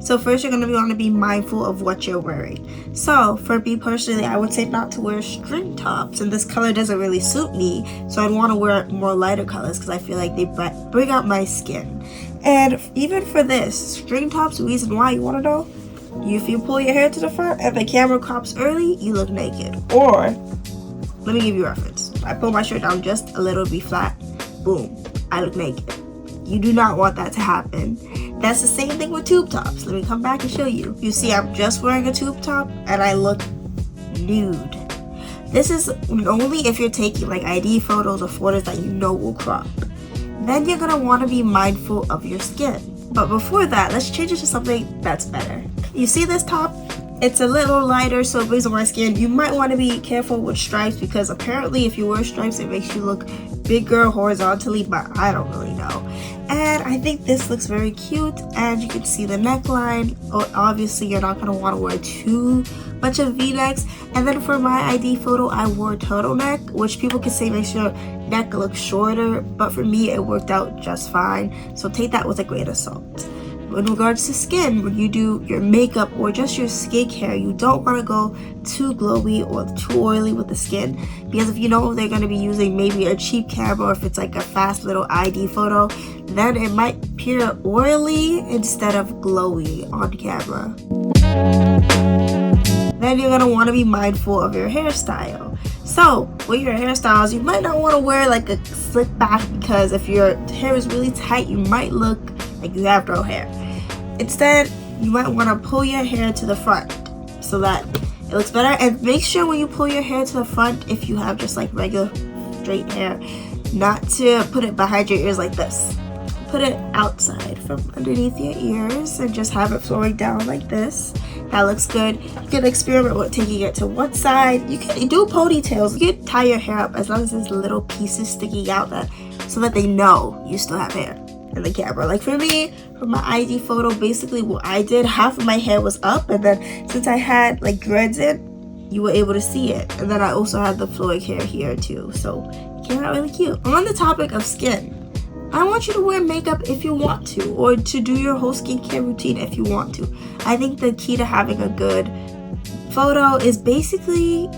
So first, you're going to want to be mindful of what you're wearing. So for me personally, I would say not to wear string tops, and this color doesn't really suit me, so I'd want to wear more lighter colors because I feel like they bring out my skin. And even for this, string tops, the reason why, you want to know? If you pull your hair to the front and the camera crops early, you look naked. Or, let me give you a reference. I pull my shirt down just a little bit flat, boom, I look naked. You do not want that to happen. That's the same thing with tube tops. Let me come back and show you. You see, I'm just wearing a tube top and I look nude. This is only if you're taking like ID photos or photos that you know will crop. Then you're gonna want to be mindful of your skin. But before that, let's change it to something that's better. You see this top? It's a little lighter, so it brings on my skin. You might want to be careful with stripes because apparently if you wear stripes, it makes you look bigger horizontally, but I don't really know. And I think this looks very cute, and you can see the neckline. Obviously, you're not going to want to wear too much of V-necks. And then for my ID photo, I wore a turtleneck, which people can say makes your neck look shorter, but for me, it worked out just fine. So take that with a grain of salt. In regards to skin, when you do your makeup or just your skincare, you don't want to go too glowy or too oily with the skin, because if you know they're going to be using maybe a cheap camera, or if it's like a fast little ID photo, then it might appear oily instead of glowy on camera. Then you're going to want to be mindful of your hairstyle. So with your hairstyles, you might not want to wear like a slick back, because if your hair is really tight, you might look like you have no hair. Instead, you might want to pull your hair to the front so that it looks better. And make sure when you pull your hair to the front, if you have just like regular straight hair, not to put it behind your ears like this. Put it outside from underneath your ears and just have it flowing down like this. That looks good. You can experiment with taking it to one side. You can do ponytails. You can tie your hair up as long as there's little pieces sticking out so that they know you still have hair in the camera. Like for me, for my ID photo, basically what I did, half of my hair was up, and then since I had like dreads in, you were able to see it. And then I also had the flowing hair here too, so it came out really cute. On the topic of skin, I want you to wear makeup if you want to, or to do your whole skincare routine if you want to. I think the key to having a good photo is basically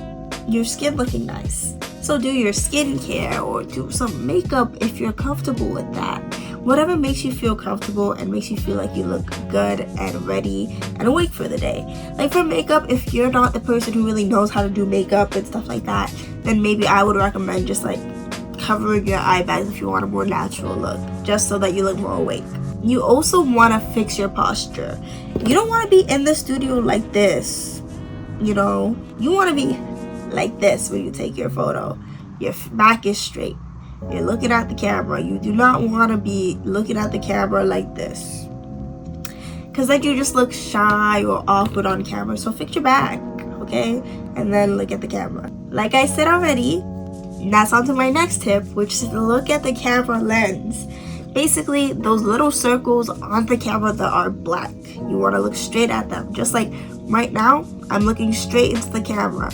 your skin looking nice. So do your skincare or do some makeup if you're comfortable with that. Whatever makes you feel comfortable and makes you feel like you look good and ready and awake for the day. Like for makeup, if you're not the person who really knows how to do makeup and stuff like that, then maybe I would recommend just like covering your eye bags if you want a more natural look, just so that you look more awake. You also want to fix your posture. You don't want to be in the studio like this, you know. You want to be like this when you take your photo. Your back is straight. You're looking at the camera. You do not want to be looking at the camera like this, because then you just look shy or awkward on camera. So fix your back, okay? And then look at the camera. Like I said already, that's on to my next tip, which is to look at the camera lens. Basically, those little circles on the camera that are black, you want to look straight at them. Just like right now, I'm looking straight into the camera.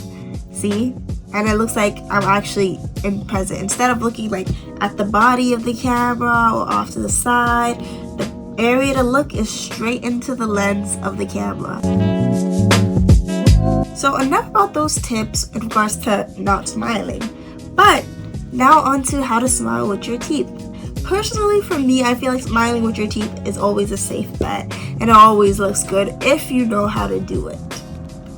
See? And it looks like I'm actually in present. Instead of looking like at the body of the camera or off to the side, the area to look is straight into the lens of the camera. So enough about those tips in regards to not smiling. But now on to how to smile with your teeth. Personally, for me, I feel like smiling with your teeth is always a safe bet, and it always looks good if you know how to do it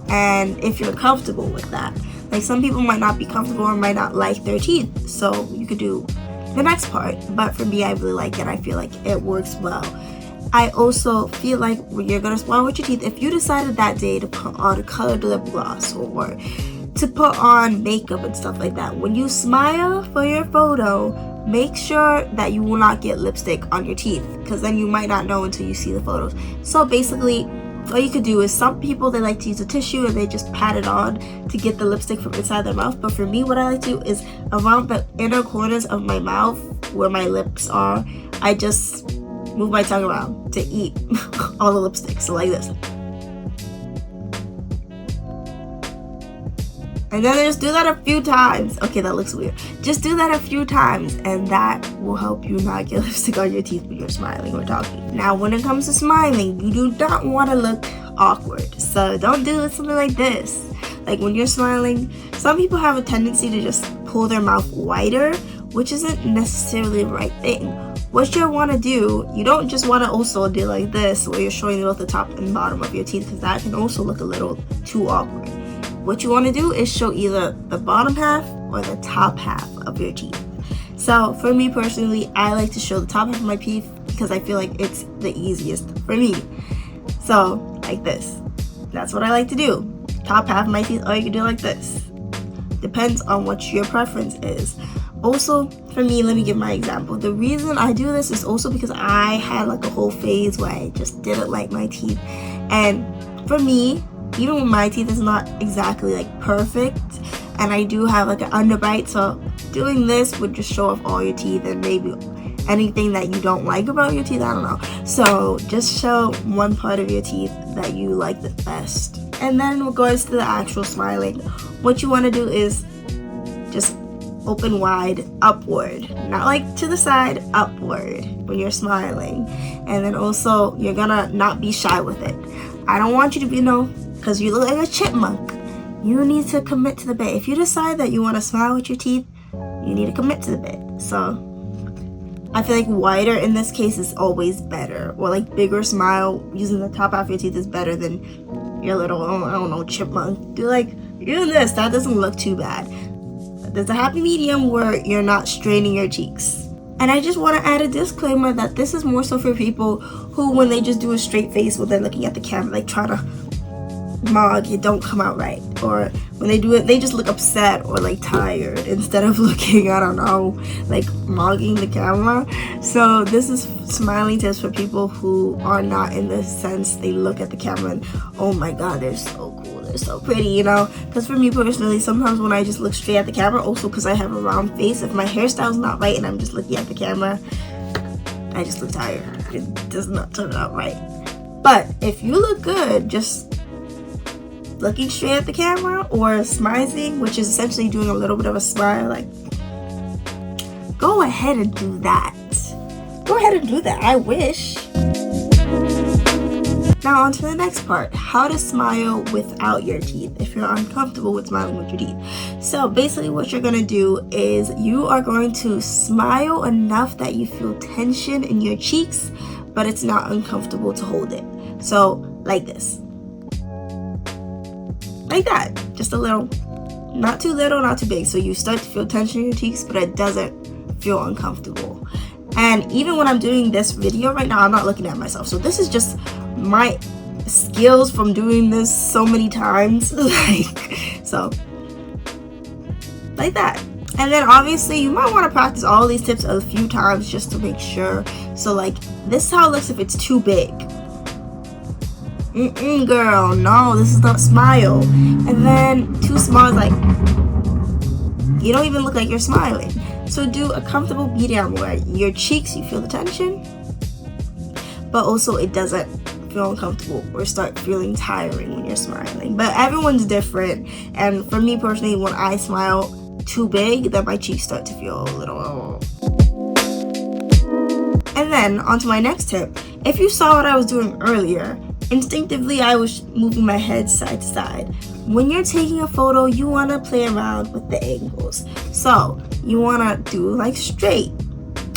and if you're comfortable with that. Like some people might not be comfortable or might not like their teeth, so you could do the next part. But for me, I really like it. I feel like it works well. I also feel like when you're gonna smile with your teeth, if you decided that day to put on a colored lip gloss or to put on makeup and stuff like that, when you smile for your photo, make sure that you will not get lipstick on your teeth, because then you might not know until you see the photos. So basically, all you could do is, some people, they like to use a tissue and they just pat it on to get the lipstick from inside their mouth. But for me, what I like to do is around the inner corners of my mouth where my lips are, I just move my tongue around to eat all the lipstick. So like this. And then just do that a few times. Okay, that looks weird. Just do that a few times, and that will help you not get lipstick on your teeth when you're smiling or talking. Now, when it comes to smiling, you do not want to look awkward. So don't do something like this. Like when you're smiling, some people have a tendency to just pull their mouth wider, which isn't necessarily the right thing. What you want to do, you don't just want to also do like this, where you're showing both the top and bottom of your teeth, because that can also look a little too awkward. What you want to do is show either the bottom half or the top half of your teeth. So for me personally, I like to show the top half of my teeth because I feel like it's the easiest for me. So like this. That's what I like to do. Top half of my teeth, or you can do like this. Depends on what your preference is. Also, for me, let me give my example. The reason I do this is also because I had like a whole phase where I just didn't like my teeth. And for me, even when my teeth is not exactly like perfect, and I do have like an underbite, so doing this would just show off all your teeth and maybe anything that you don't like about your teeth, I don't know. So just show one part of your teeth that you like the best. And then in regards to the actual smiling, what you want to do is just open wide upward, not like to the side, upward when you're smiling. And then also you're gonna not be shy with it. I don't want you to be because you look like a chipmunk. You need to commit to the bit. If you decide that you want to smile with your teeth, you need to commit to the bit. So I feel like wider in this case is always better, or like bigger smile using the top half of your teeth is better than your little, I don't know, chipmunk. Do this, that doesn't look too bad. There's a happy medium where you're not straining your cheeks. And I just want to add a disclaimer that this is more so for people who, when they just do a straight face when they're looking at the camera, like try to mog, it don't come out right. Or when they do it, they just look upset or like tired instead of looking, I don't know, like mogging the camera. So this is smiling tips for people who are not in the sense they look at the camera and, oh my god, they're so cool, they're so pretty, because for me personally, sometimes when I just look straight at the camera, also because I have a round face, if my hairstyle's not right and I'm just looking at the camera, I just look tired. It does not turn out right. But if you look good, just looking straight at the camera or smizing, which is essentially doing a little bit of a smile, like, go ahead and do that. Go ahead and do that. I wish. Now on to the next part, how to smile without your teeth if you're uncomfortable with smiling with your teeth. So basically what you're gonna do is you are going to smile enough that you feel tension in your cheeks, but it's not uncomfortable to hold it. So like this. Like that, just a little, not too little, not too big. So you start to feel tension in your cheeks, but it doesn't feel uncomfortable. And even when I'm doing this video right now, I'm not looking at myself. So this is just my skills from doing this so many times. So like that. And then obviously you might want to practice all these tips a few times just to make sure. So like this is how it looks if it's too big. Girl, no, this is not smile. And then too small is like, you don't even look like you're smiling. So do a comfortable medium where your cheeks, you feel the tension, but also it doesn't feel uncomfortable or start feeling tiring when you're smiling. But everyone's different. And for me personally, when I smile too big, then my cheeks start to feel a little. And then onto my next tip. If you saw what I was doing earlier, instinctively I was moving my head side to side. When you're taking a photo, you want to play around with the angles. So you want to do like straight,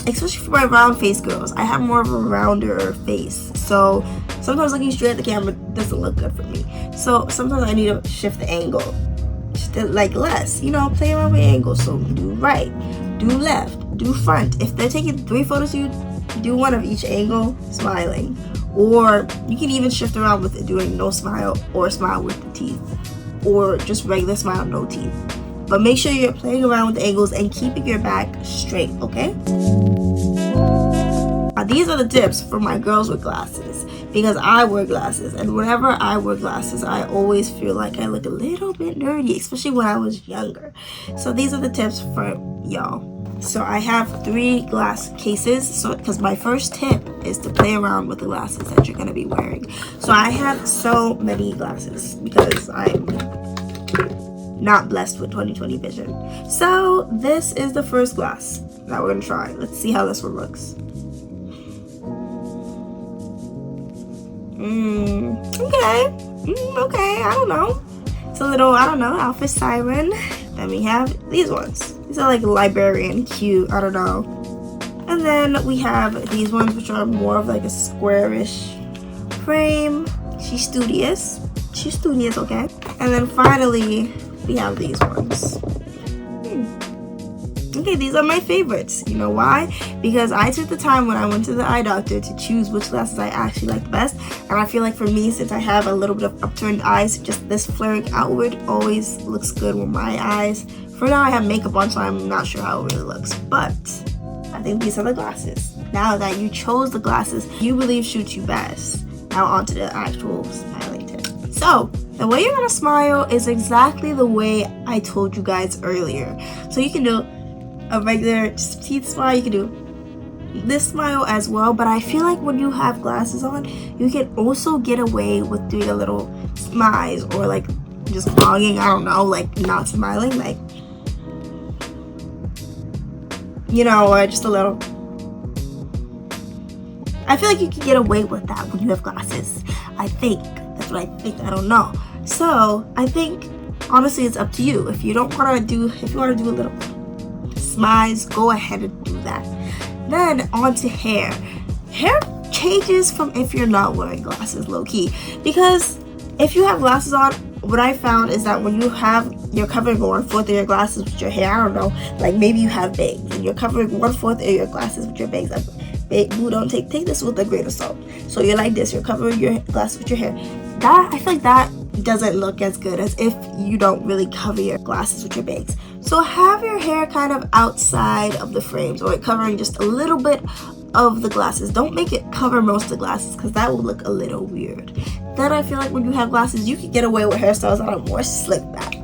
especially for my round face girls. I have more of a rounder face, so sometimes looking straight at the camera doesn't look good for me. So sometimes I need to shift the angle, just like less, play around with angles. So do right, do left, do front. If they're taking 3 photos, you do one of each angle, smiling. Or you can even shift around with it, doing no smile or smile with the teeth, or just regular smile, no teeth. But make sure you're playing around with the angles and keeping your back straight, okay? Now, these are the tips for my girls with glasses, because I wear glasses, and whenever I wear glasses, I always feel like I look a little bit nerdy, especially when I was younger. So these are the tips for y'all. So I have 3 glass cases, so because my first tip is to play around with the glasses that you're going to be wearing. So I have so many glasses because I'm not blessed with 20/20 vision. So this is the first glass that we're gonna try. Let's see how this one looks. Okay, I don't know. It's a little, I don't know, outfit siren. Then we have these ones. These are like librarian, cute, I don't know. And then we have these ones, which are more of like a squarish frame. She's studious, okay. And then finally, we have these ones. Okay, these are my favorites. You know why? Because I took the time when I went to the eye doctor to choose which glasses I actually like the best. And I feel like for me, since I have a little bit of upturned eyes, just this flaring outward always looks good with my eyes. For now, I have makeup on, so I'm not sure how it really looks. But I think these are the glasses. Now that you chose the glasses you believe suits you best, now onto the actual smiling tip. So the way you're gonna smile is exactly the way I told you guys earlier. So you can do a regular teeth smile, you can do this smile as well, but I feel like when you have glasses on, you can also get away with doing a little smiles or like just vlogging, I don't know, like not smiling, like, you know, or just a little. I feel like you can get away with that when you have glasses. I think, that's what I think, I don't know. So I think honestly it's up to you. If you don't want to do, if you want to do a little smiles, go ahead and do that. Then on to hair. Hair changes from if you're not wearing glasses, low-key, because if you have glasses on, what I found is that when you're covering 1/4 of your glasses with your hair, I don't know, like maybe you have bangs and you're covering 1/4 of your glasses with your bangs. Like, boo, don't take this with a grain of salt. So you're like this, you're covering your glasses with your hair. That, I feel like that doesn't look as good as if you don't really cover your glasses with your bangs. So have your hair kind of outside of the frames, or covering just a little bit of the glasses. Don't make it cover most of the glasses, because that will look a little weird. Then I feel like when you have glasses, you can get away with hairstyles that are more slick back,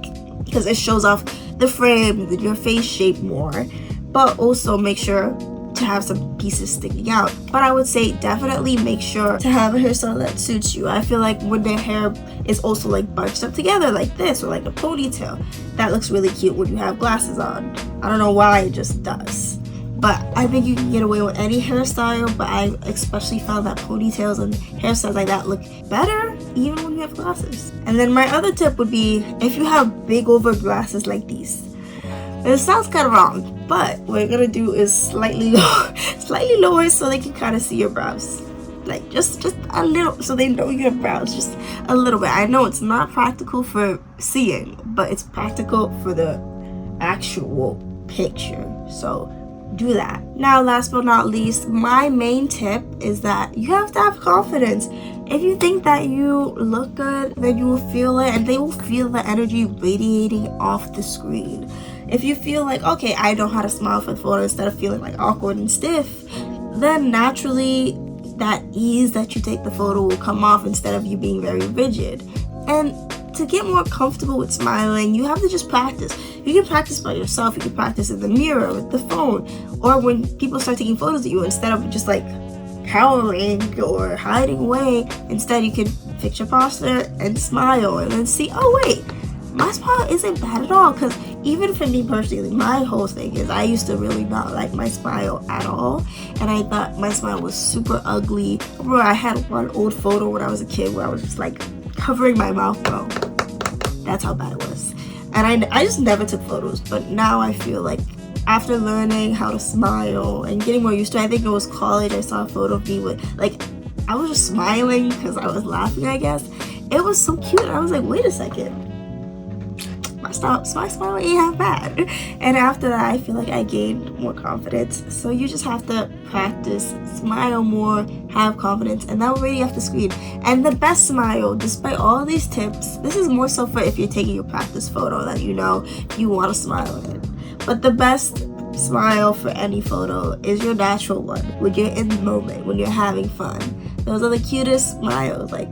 because it shows off the frame, your face shape more, but also make sure to have some pieces sticking out. But I would say definitely make sure to have a hairstyle that suits you. I feel like when the hair is also like bunched up together like this, or like a ponytail, that looks really cute when you have glasses on. I don't know why, it just does. But I think you can get away with any hairstyle, but I especially found that ponytails and hairstyles like that look better even when you have glasses. And then my other tip would be, if you have big over glasses like these. It sounds kind of wrong, but what you're gonna do is slightly lower so they can kind of see your brows. Like just a little, so they know your brows, just a little bit. I know it's not practical for seeing, but it's practical for the actual picture. So do that. Now, last but not least, my main tip is that you have to have confidence. If you think that you look good, then you will feel it, and they will feel the energy radiating off the screen. If you feel like, okay, I know how to smile for the photo instead of feeling like awkward and stiff, then naturally that ease that you take the photo will come off instead of you being very rigid. And to get more comfortable with smiling, you have to just practice. You can practice by yourself, you can practice in the mirror, with the phone, or when people start taking photos of you, instead of just like cowering or hiding away, instead you can fix your posture and smile and then see, oh wait, my smile isn't bad at all. Because even for me personally, my whole thing is I used to really not like my smile at all, and I thought my smile was super ugly. Bro, I had one old photo when I was a kid where I was just like covering my mouth, bro. That's how bad it was. And I just never took photos, but now I feel like after learning how to smile and getting more used to it, I think it was college, I saw a photo of me with, like, I was just smiling because I was laughing, I guess. It was so cute. I was like, wait a second. My smile ain't half bad. And after that, I feel like I gained more confidence. So you just have to practice, smile more, have confidence, and that will radiate off the screen. And the best smile, despite all these tips, this is more so for if you're taking a practice photo that you know you want to smile in. But the best smile for any photo is your natural one, when you're in the moment, when you're having fun. Those are the cutest smiles. Like,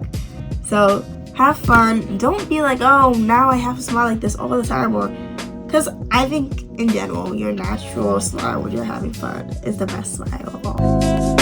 so have fun. Don't be like, oh, now I have to smile like this all the time, or because I think in general your natural smile when you're having fun is the best smile of all.